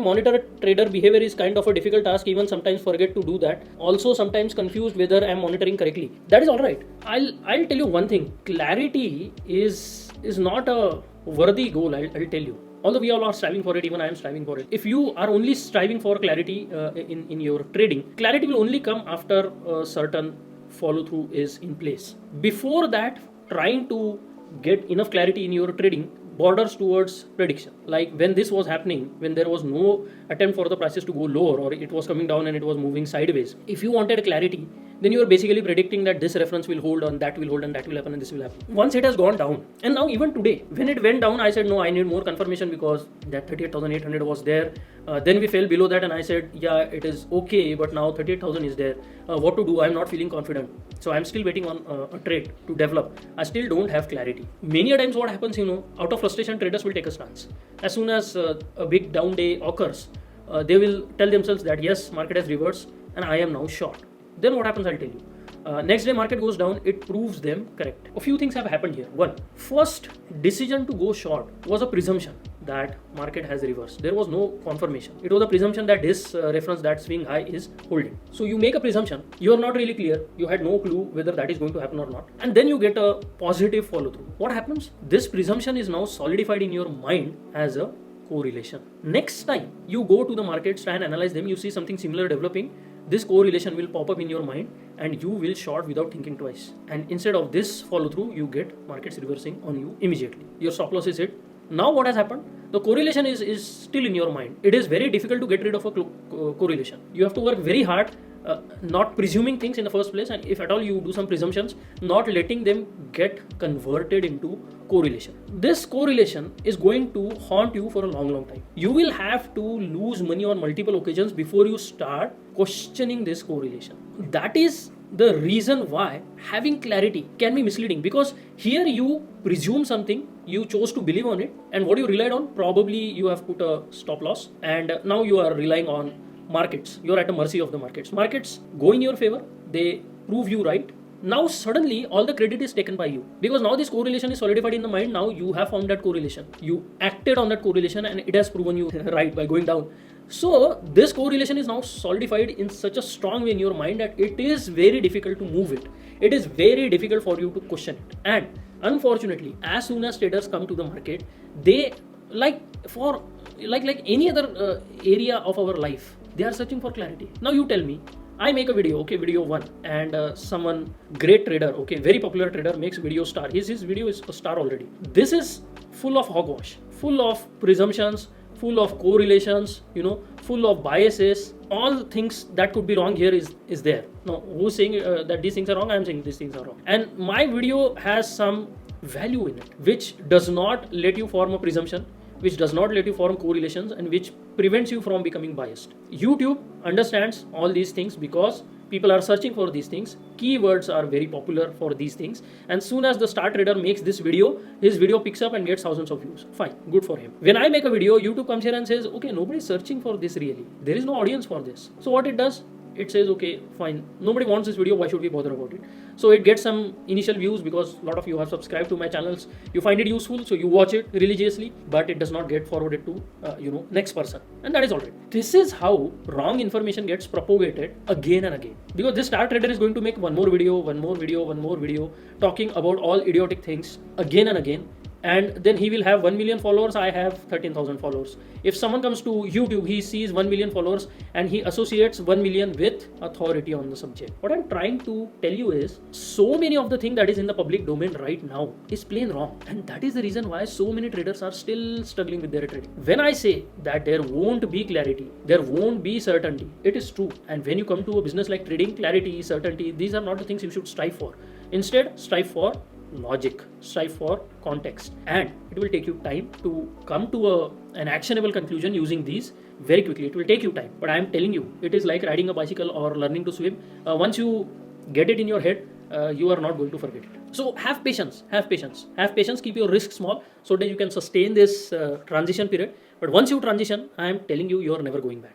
Monitor a trader behavior is kind of a difficult task, even sometimes forget to do that. Also sometimes confused whether I'm monitoring correctly. That is alright. I'll tell you one thing. Clarity is not a worthy goal, I'll tell you. Although we all are striving for it, even I am striving for it. If you are only striving for clarity in your trading, clarity will only come after a certain follow through is in place. Before that, trying to get enough clarity in your trading borders towards prediction. Like when this was happening, when there was no attempt for the prices to go lower, or it was coming down and it was moving sideways, if you wanted clarity, then you are basically predicting that this reference will hold on, that will hold, and that will happen, and this will happen. Once it has gone down, and now even today, when it went down, I said, no, I need more confirmation because that 38,800 was there. Then we fell below that, and I said, yeah, it is okay, but now 38,000 is there. What to do? I'm not feeling confident. So I'm still waiting on a trade to develop. I still don't have clarity. Many a times what happens, out of frustration, traders will take a stance. As soon as a big down day occurs, they will tell themselves that yes, market has reversed and I am now short. Then what happens, I'll tell you. Next day market goes down, it proves them correct. A few things have happened here. One, first decision to go short was a presumption that market has reversed. There was no confirmation. It was a presumption that this reference, that swing high is holding. So you make a presumption, you are not really clear, you had no clue whether that is going to happen or not, and then you get a positive follow through. What happens? This presumption is now solidified in your mind as a correlation. Next time you go to the markets, try and analyze them, you see something similar developing, this correlation will pop up in your mind and you will short without thinking twice. And instead of this follow through, you get markets reversing on you immediately. Your stop loss is hit. Now what has happened? The correlation is still in your mind. It is very difficult to get rid of a correlation. You have to work very hard, not presuming things in the first place, and if at all you do some presumptions, not letting them get converted into correlation. This correlation is going to haunt you for a long time. You will have to lose money on multiple occasions before you start questioning this correlation. That is the reason why having clarity can be misleading, because here you presume something, you chose to believe on it, and what you relied on, probably you have put a stop loss, and now you are relying on markets. You're at the mercy of the markets. Markets go in your favor, they prove you right. Now suddenly all the credit is taken by you, because now this correlation is solidified in the mind. Now you have found that correlation, you acted on that correlation, and it has proven you right by going down. So this correlation is now solidified in such a strong way in your mind that it is very difficult to move it. It is very difficult for you to question it. And unfortunately, as soon as traders come to the market, they like any other area of our life, they are searching for clarity. Now you tell me, I make a video, okay, video 1, and someone great trader, okay, very popular trader makes video star. His video is a star already. This is full of hogwash, full of presumptions, full of correlations, full of biases. All things that could be wrong here is there. Now, who's saying that these things are wrong? I'm saying these things are wrong. And my video has some value in it, which does not let you form a presumption, which does not let you form correlations, and which prevents you from becoming biased. YouTube understands all these things because people are searching for these things. Keywords are very popular for these things. And soon as the star trader makes this video, his video picks up and gets thousands of views. Fine, good for him. When I make a video, YouTube comes here and says, okay, nobody's searching for this really. There is no audience for this. So what it does, it says, okay, fine, nobody wants this video, why should we bother about it? So it gets some initial views because a lot of you have subscribed to my channels. You find it useful, so you watch it religiously, but it does not get forwarded to, next person. And that is alright. This is how wrong information gets propagated again and again. Because this star trader is going to make one more video, talking about all idiotic things again and again. And then he will have 1 million followers, I have 13,000 followers. If someone comes to YouTube, he sees 1 million followers and he associates 1 million with authority on the subject. What I'm trying to tell you is, so many of the thing that is in the public domain right now is plain wrong. And that is the reason why so many traders are still struggling with their trading. When I say that there won't be clarity, there won't be certainty, it is true. And when you come to a business like trading, clarity, certainty, these are not the things you should strive for. Instead, strive for logic, strive for context, and it will take you time to come to an actionable conclusion using these very quickly. It will take you time, but I am telling you, it is like riding a bicycle or learning to swim. Once you get it in your head, you are not going to forget it. So have patience, keep your risk small so that you can sustain this transition period. But once you transition, I am telling you, you are never going back.